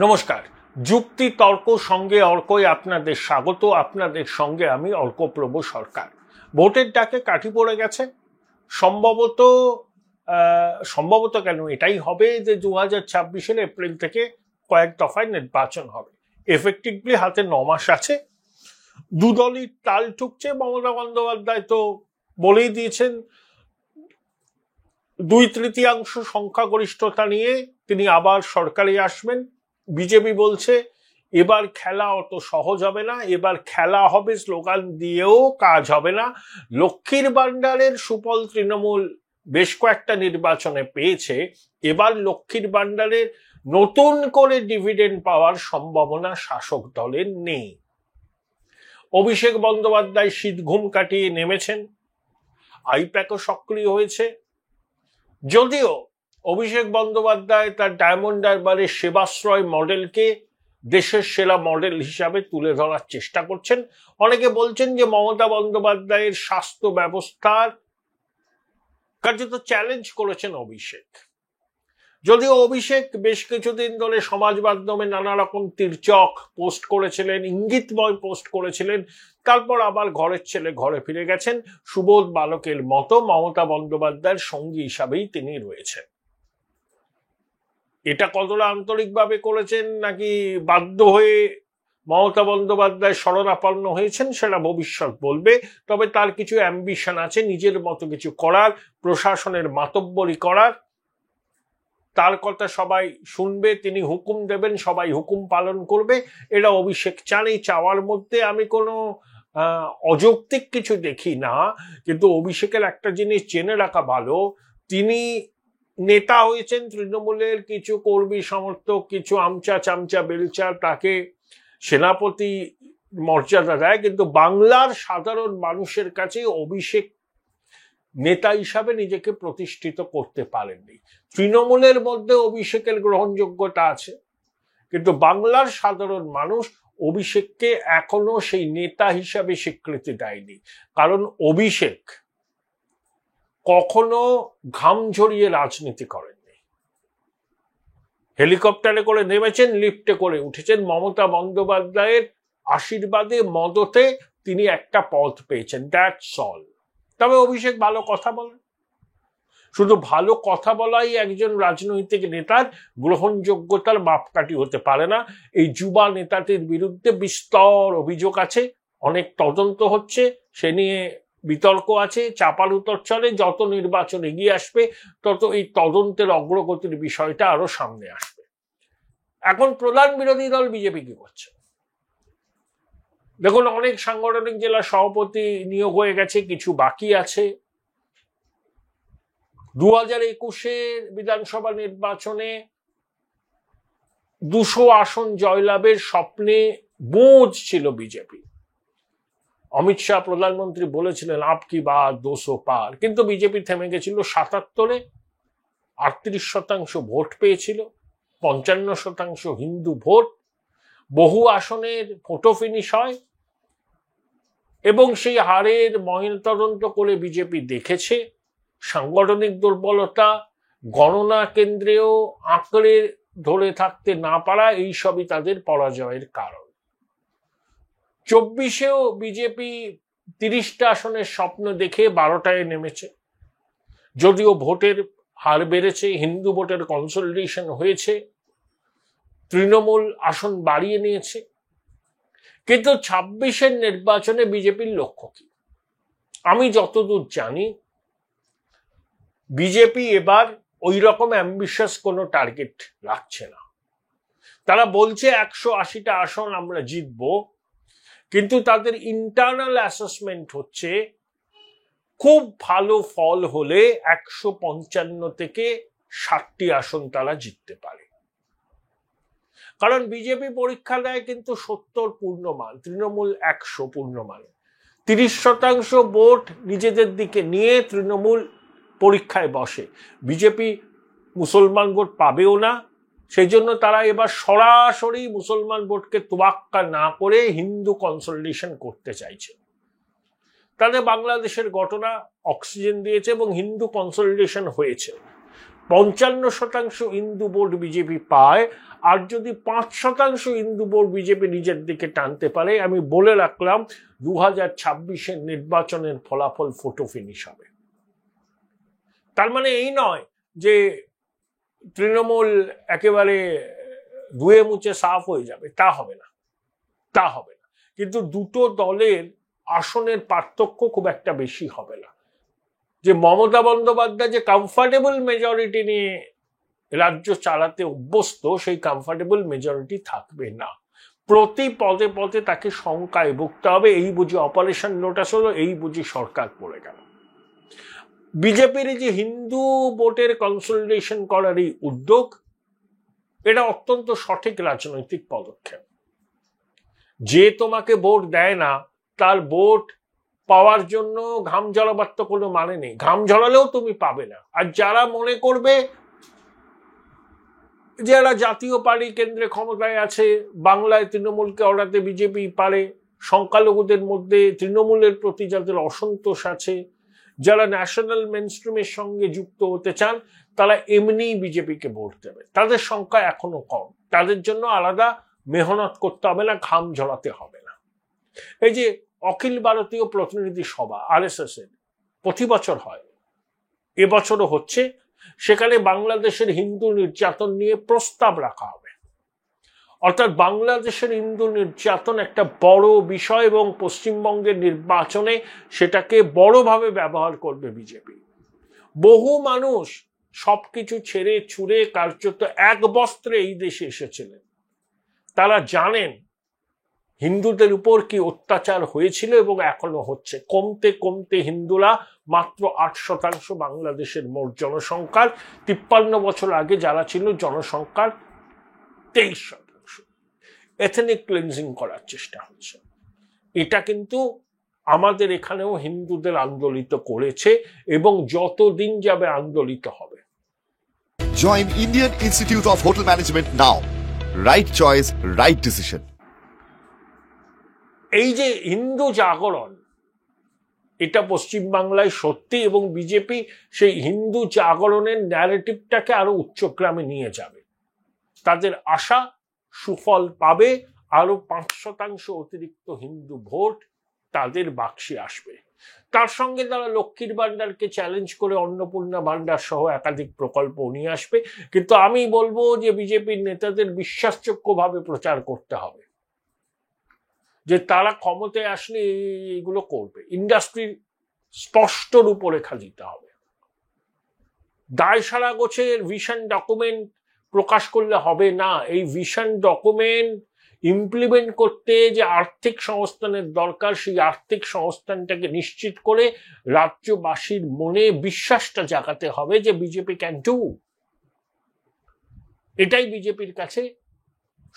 নমস্কার। যুক্তি তর্ক সঙ্গে অর্কই আপনাদের স্বাগত। আপনাদের সঙ্গে আমি অর্কপ্রভ সরকার। ভোটের ডাকে কাঠি পড়ে গেছে। সম্ভবত কেন এটাই হবে যে 2026 এপ্রিল থেকে কয়েক দফায় নির্বাচন হবে। এফেক্টিভলি হাতে 9 মাস আছে। দুদলই তাল ঠুকছে। মমতা বন্দ্যোপাধ্যায় তো বলেই দিয়েছেন 2/3 সংখ্যাগরিষ্ঠতা নিয়ে তিনি আবার সরকারে আসবেন। বিজেপি বলছে এবার খেলা অত সহজ হবে না, এবার খেলা হবে স্লোগান দিয়েও কাজ হবে না। লক্ষ্মীর ভান্ডারের সুফল তৃণমূল বেশ কয়েকটা নির্বাচনে পেয়েছে, এবার লক্ষ্মীর ভান্ডারের নতুন করে ডিভিডেন্ড পাওয়ার সম্ভাবনা শাসক দলের নেই। অভিষেক বন্দ্যোপাধ্যায় শীত ঘুম কাটিয়ে নেমেছেন, আইপ্যাকও সক্রিয় হয়েছে। যদিও অভিষেক বন্দ্যোপাধ্যায় তার ডায়মন্ড হারবারের সেবাশ্রয় মডেলকে দেশের সেরা মডেল হিসাবে তুলে ধরার চেষ্টা করছেন। অনেকে বলছেন যে মমতা বন্দ্যোপাধ্যায়ের স্বাস্থ্য ব্যবস্থার কার্যত চ্যালেঞ্জ করেছেন অভিষেক। যদিও অভিষেক বেশ কিছুদিন ধরে সমাজ মাধ্যমে নানা রকম তির্যক পোস্ট করেছিলেন, ইঙ্গিতময় পোস্ট করেছিলেন, তারপর আবার ঘরের ছেলে ঘরে ফিরে গেছেন। সুবোধ বালকের মতো মমতা বন্দ্যোপাধ্যায়ের সঙ্গী হিসাবেই তিনি রয়েছেন। এটা কতটা আন্তরিকভাবে করেছেন নাকি বাধ্য হয়ে মমতা বন্দ্যোপাধ্যায় শরণাপন্ন হয়েছেন সেটা ভবিষ্যৎ বলবে। তবে তার কিছু অ্যাম্বিশন আছে, নিজের মতো কিছু করার, প্রশাসনের মাতব্বরি করার। তার কথা সবাই শুনবে, তিনি হুকুম দেবেন, সবাই হুকুম পালন করবে। এটা অভিষেক চান। এই চাওয়ার মধ্যে আমি কোনো অযৌক্তিক কিছু দেখি না। কিন্তু অভিষেকের একটা জিনিস জেনে রাখা ভালো, তিনি নেতা হয়েছেন, তৃণমূলের কিছু কর্মী সমর্থক, কিছু আমচা চামচা বেলচা তাকে সেনাপতি মর্যাদা দেয়, কিন্তু বাংলার সাধারণ মানুষের কাছে অভিষেক নেতা হিসাবে নিজেকে প্রতিষ্ঠিত করতে পারেননি। তৃণমূলের মধ্যে অভিষেকের গ্রহণযোগ্যতা আছে, কিন্তু বাংলার সাধারণ মানুষ অভিষেককে এখনো সেই নেতা হিসাবে স্বীকৃতি দেয়নি। কারণ অভিষেক কখনো ঘাম ঝরিয়ে রাজনীতি করেননি। হেলিকপ্টারে করে নেমেছেন, লিফটে করে উঠেছেন। মমতা বন্দ্যোপাধ্যায়ের আশীর্বাদে মদতে তিনি একটা পদ পেয়েছেন, দ্যাটস অল। তবে অভিষেক ভালো কথা বলেন। শুধু ভালো কথা বলাই একজন রাজনৈতিক নেতার গ্রহণযোগ্যতার মাপকাঠি হতে পারে না। এই যুবা নেতাটির বিরুদ্ধে বিস্তর অভিযোগ আছে, অনেক তদন্ত হচ্ছে, সে নিয়ে বিতর্ক আছে, চাপার উত্তর চলে। যত নির্বাচন এগিয়ে আসবে তত এই তদন্তের অগ্রগতির বিষয়টা আরো সামনে আসবে। এখন প্রধান বিরোধী দল বিজেপি কি করছে দেখুন, অনেক সাংগঠনিক জেলা সভাপতি নিয়োগ হয়ে গেছে, কিছু বাকি আছে। 2021 বিধানসভা নির্বাচনে 200 আসন জয়লাভের স্বপ্নে বোঝ ছিল বিজেপি। অমিত শাহ প্রধানমন্ত্রী বলেছিলেন আপ কি বাত 200 পার, কিন্তু বিজেপি থেমে গেছিল 77-এ। 38% ভোট পেয়েছিল, 55% হিন্দু ভোট। বহু আসনের ফটো ফিনিশ হয় এবং সেই হারের ময়নাতদন্ত করে বিজেপি দেখেছে সাংগঠনিক দুর্বলতা, গণনা কেন্দ্রেও আঁকড়ে ধরে থাকতে না পারা, এইসবই তাদের পরাজয়ের কারণ। 24-এও বিজেপি 30টা আসনের স্বপ্ন দেখে 12টায় নেমেছে। যদিও ভোটের হার বেড়েছে, হিন্দু ভোটের কনসলিডেশন হয়েছে, তৃণমূল আসন বাড়িয়ে নিয়েছে, কিন্তু 26-এর নির্বাচনে বিজেপির লক্ষ্য কি? আমি যতদূর জানি বিজেপি এবার ওই রকম অ্যাম্বিশাস কোনো টার্গেট রাখছে না। তারা বলছে 180টা আসন আমরা জিতবো, কিন্তু তাদের ইন্টারনাল অ্যাসেসমেন্ট হচ্ছে খুব ভালো ফল হলে 155 থেকে 60টি আসন তারা জিততে পারে। কারণ বিজেপি পরীক্ষা দেয় কিন্তু 70 পূর্ণমান, তৃণমূল 100 পূর্ণমান। 30% ভোট নিজেদের দিকে নিয়ে তৃণমূল পরীক্ষায় বসে। বিজেপি মুসলমান ভোট পাবেও না, সেই জন্য তারা এবার সরাসরি মুসলমান ভোটকে তোয়াক্কা না করে হিন্দু কনসলিডেশন করতে চাইছে। তাদের বাংলাদেশের ঘটনা অক্সিজেন দিয়েছে এবং হিন্দু কনসলিডেশন হয়েছে। 55% হিন্দু ভোট বিজেপি পায়, আর যদি 5% হিন্দু ভোট বিজেপি নিজের দিকে টানতে পারে, আমি বলে রাখলাম 2026-এর নির্বাচনের ফলাফল ফটো ফিনিশ হবে। তার মানে এই নয় যে তৃণমূল একেবারে ধুয়ে মুছে সাফ হয়ে যাবে, তা হবে না। কিন্তু দুটো দলের আসনের পার্থক্য খুব একটা বেশি হবে না। যে মমতা বন্দ্যোপাধ্যায় যে কমফর্টেবল মেজরিটি নিয়ে রাজ্য চালাতে অভ্যস্ত, সেই কমফর্টেবল মেজরিটি থাকবে না। প্রতি পদে পদে তাকে শঙ্কায় ভুগতে হবে, এই বুঝি অপারেশন লোটাস হলো, এই বুঝি সরকার পড়ে গেল। বিজেপির যে হিন্দু ভোটের কনসলিডেশন করার এই উদ্যোগ, এটা অত্যন্ত সঠিক রাজনৈতিক পদক্ষেপ। যে তোমাকে ভোট দেয় না তার ভোট পাওয়ার জন্য ঘাম ঝরাবার তো কোনো মানে নেই, ঘাম ঝরালেও তুমি পাবে না। আর যারা মনে করবে যারা জাতীয় পার্টি কেন্দ্রে ক্ষমতায় আছে, বাংলায় তৃণমূলকে ওড়াতে বিজেপি পারে, সংখ্যালঘুদের মধ্যে তৃণমূলের প্রতি যাদের অসন্তোষ আছে, যারা ন্যাশনাল মেনস্ট্রিমের সঙ্গে যুক্ত হতে চান, তারা এমনি বিজেপিকে ভোট দেবে। তাদের সংখ্যা এখনো কম, তাদের জন্য আলাদা মেহনত করতে হবে না, ঘাম ঝরাতে হবে না। এই যে অখিল ভারতীয় প্রতিনিধি সভা RSS এর প্রতি বছর হয়, এবছরও হচ্ছে, সেখানে বাংলাদেশের হিন্দু নির্যাতন নিয়ে প্রস্তাব রাখা হবে। অর্থাৎ বাংলাদেশের হিন্দু নির্যাতন একটা বড় বিষয় এবং পশ্চিমবঙ্গের নির্বাচনে সেটাকে বড়ভাবে ব্যবহার করবে বিজেপি। বহু মানুষ সবকিছু ছেড়ে ছুড়ে কার্যত এক বস্ত্রে এই দেশে এসেছিলেন, তারা জানেন হিন্দুদের উপর কি অত্যাচার হয়েছিল এবং এখনো হচ্ছে। কমতে কমতে হিন্দুরা মাত্র 8% বাংলাদেশের মোট জনসংখ্যার, 53 বছর আগে যারা ছিল জনসংখ্যার 23%। এথনিক ক্লিনজিং করার চেষ্টা হচ্ছে। এটা কিন্তু আমাদের এখানেও হিন্দুদের আন্দোলিত করেছে এবং যতদিন যাবে আন্দোলিত হবে। Join Indian Institute of Hotel Management now. Right choice, right decision. এই যে হিন্দু জাগরণ, এটা পশ্চিমবাংলায় সত্যি, এবং বিজেপি সেই হিন্দু জাগরণের ন্যারেটিভটাকে আরো উচ্চগ্রামে নিয়ে যাবে। তাদের আশা সুফল পাবে, আরো 5% অতিরিক্ত হিন্দু ভোট তাদের বাক্সে আসবে। তার সঙ্গে তারা লক্ষ্মীর ভান্ডারকে চ্যালেঞ্জ করে অন্নপূর্ণা ভান্ডার সহ একাধিক প্রকল্প নিয়ে আসবে। কিন্তু আমি বলবো যে বিজেপির নেতাদের বিশ্বাসযোগ্যভাবে প্রচার করতে হবে যে তারা ক্ষমতায় আসলে এইগুলো করবে। ইন্ডাস্ট্রির স্পষ্ট রূপরেখা দিতে হবে। দায় সারা গোছের ভিশন ডকুমেন্ট প্রকাশ করলে হবে না। এই ভিশন ডকুমেন্ট ইমপ্লিমেন্ট করতে যে আর্থিক সংস্থানের দরকার, সেই আর্থিক সংস্থানটাকে নিশ্চিত করে রাজ্যবাসীর মনে বিশ্বাসটা জাগাতে হবে যে বিজেপি ক্যান ডু। এটাই বিজেপির কাছে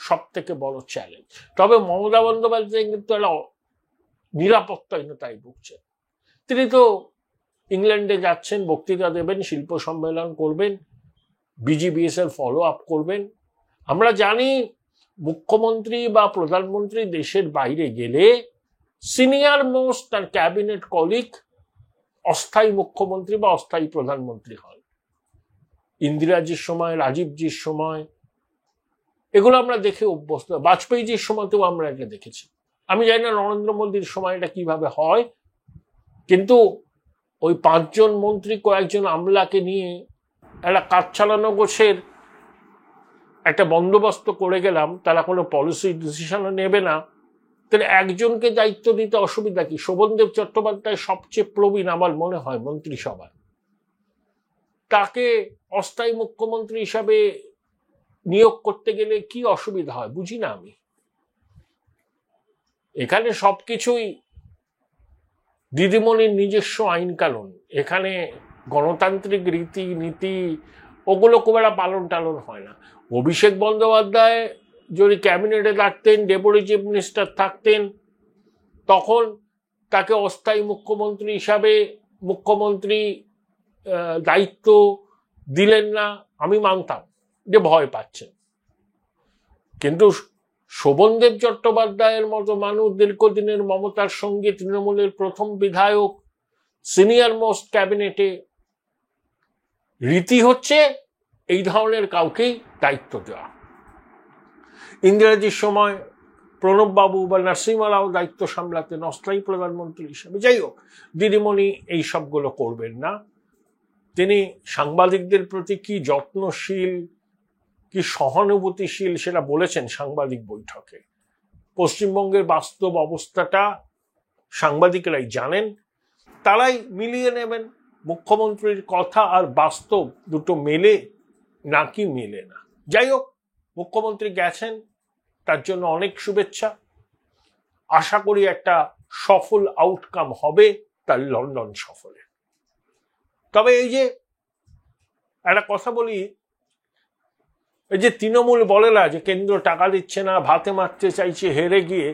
সব থেকে বড় চ্যালেঞ্জ। তবে মমতা বন্দ্যোপাধ্যায় কিন্তু একটা নিরাপত্তাহীনতায় ভুগছেন। তিনি তো ইংল্যান্ডে যাচ্ছেন, বক্তৃতা দেবেন, শিল্প সম্মেলন করবেন, BGBS-এর ফলো আপ করবেন। আমরা জানি মুখ্যমন্ত্রী বা প্রধানমন্ত্রী দেশের বাইরে গেলে সিনিয়র মোস্ট তার ক্যাবিনেট কলিগ অস্থায়ী মুখ্যমন্ত্রী বা অস্থায়ী প্রধানমন্ত্রী হন। ইন্দিরাজির সময়, রাজীবজির সময় এগুলো আমরা দেখে অভ্যস্ত। বাজপেয়ীজির সময়তেও আমরা এটা দেখেছি। আমি জানি না নরেন্দ্র মোদীর সময় এটা কিভাবে হয়, কিন্তু ওই 5 জন মন্ত্রী কয়েকজন আমলাকে নিয়ে একটা কাজ চালানো গোছের একটা বন্দোবস্ত করে গেলাম, তারা কোনো পলিসি ডিসিশনও নেবে না, তাহলে একজনকে দায়িত্ব দিতে অসুবিধা কি? শোভনদেব চট্টোপাধ্যায় সবচেয়ে প্রবীণ আমার মনে হয় মন্ত্রিসভায়, তাকে অস্থায়ী মুখ্যমন্ত্রী হিসাবে নিয়োগ করতে গেলে কি অসুবিধা হয় বুঝি না আমি। এখানে সবকিছুই দিদিমণির নিজস্ব আইন কানুন, এখানে গণতান্ত্রিক রীতি নীতি ওগুলো খুব একটা পালন টালন হয় না। অভিষেক বন্দ্যোপাধ্যায় যদি ক্যাবিনেটে থাকতেন, ডেপুটি চিফ মিনিস্টার থাকতেন, তখন তাকে অস্থায়ী মুখ্যমন্ত্রী হিসাবে মুখ্যমন্ত্রী দায়িত্ব দিলেন না, আমি মানতাম যে ভয় পাচ্ছেন। কিন্তু শোভনদেব চট্টোপাধ্যায়ের মতো মানুষ, দীর্ঘদিনের মমতার সঙ্গে তৃণমূলের প্রথম বিধায়ক, সিনিয়র মোস্ট ক্যাবিনেটে, রীতি হচ্ছে এই ধরনের কাউকেই দায়িত্ব দেওয়া। ইন্দিরাজির সময় প্রণববাবু বা নরসিমহা রাও দায়িত্ব সামলাতেন অস্থায়ী প্রধানমন্ত্রী হিসেবে। যাই হোক, দিদিমণি এই সবগুলো করবেন না। তিনি সাংবাদিকদের প্রতি কি যত্নশীল, কি সহানুভূতিশীল সেটা বলেছেন সাংবাদিক বৈঠকে। পশ্চিমবঙ্গের বাস্তব অবস্থাটা সাংবাদিকরাই জানেন, তারাই মিলিয়ে নেবেন মুখ্যমন্ত্রীর কথা আর বাস্তব দুটো মেলে নাকি মেলে না। যাই হোক, মুখ্যমন্ত্রী গেছেন, তার জন্য অনেক শুভেচ্ছা। আশা করি একটা সফল আউটকাম হবে তার লন্ডন সফরে। তবে এই যে একটা কথা বলি, এই যে তৃণমূল বলে না যে কেন্দ্র টাকা দিচ্ছে না, ভাতে মারতে চাইছে, হেরে গিয়ে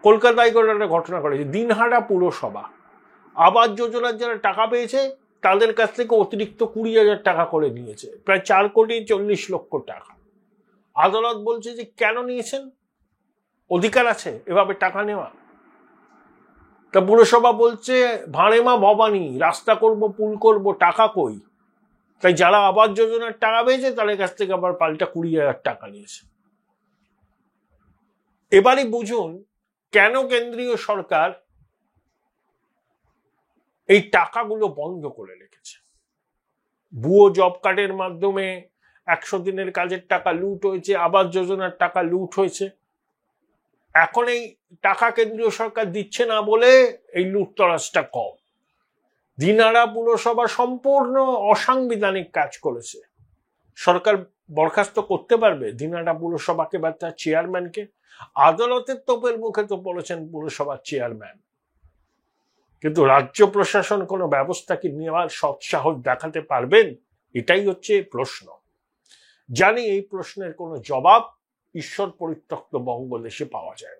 কলকাতায় করে একটা ঘটনা করেছে। দিনহাটা পুরসভা আবাস যোজনার যারা টাকা পেয়েছে তাদের কাছ থেকে অতিরিক্ত 20,000 টাকা করে নিয়েছে, প্রায় 4,40,00,000 টাকা। আদালত বলছে যে কেন নিয়েছেন, অধিকার আছে এভাবে টাকা নেওয়া? তা পুরসভা বলছে ভাঁড়েমা ভবানী, রাস্তা করব, পুল করব, টাকা কই? তাই যারা আবাস যোজনার টাকা পেয়েছে তাদের কাছ থেকে আবার পাল্টা 20,000 টাকা নিয়েছে। এবারই বুঝুন কেন কেন্দ্রীয় সরকার এই টাকাগুলো বন্ধ করে রেখেছে। ভুয়ো জব কার্ডের মাধ্যমে 100 দিনের কাজের টাকা লুট হয়েছে, আবাস যোজনার টাকা লুট হয়েছে। এখন এই টাকা কেন্দ্রীয় সরকার দিচ্ছে না বলে এই লুটতরাজটা কম। দিনহাটা পুরসভা সম্পূর্ণ অসাংবিধানিক কাজ করেছে। সরকার বরখাস্ত করতে পারবে দিনহাটা পুরসভাকে বা তার চেয়ারম্যানকে? আদালতের তোপের মুখে তো বলেছেন পুরসভার চেয়ারম্যান, কিন্তু রাজ্য প্রশাসন কোনো ব্যবস্থা কি নেওয়ার সৎসাহস দেখাতে পারবেন? এটাই হচ্ছে প্রশ্ন। জানি এই প্রশ্নের কোনো জবাব ঈশ্বর পরিত্যক্ত বঙ্গদেশে পাওয়া যায় না।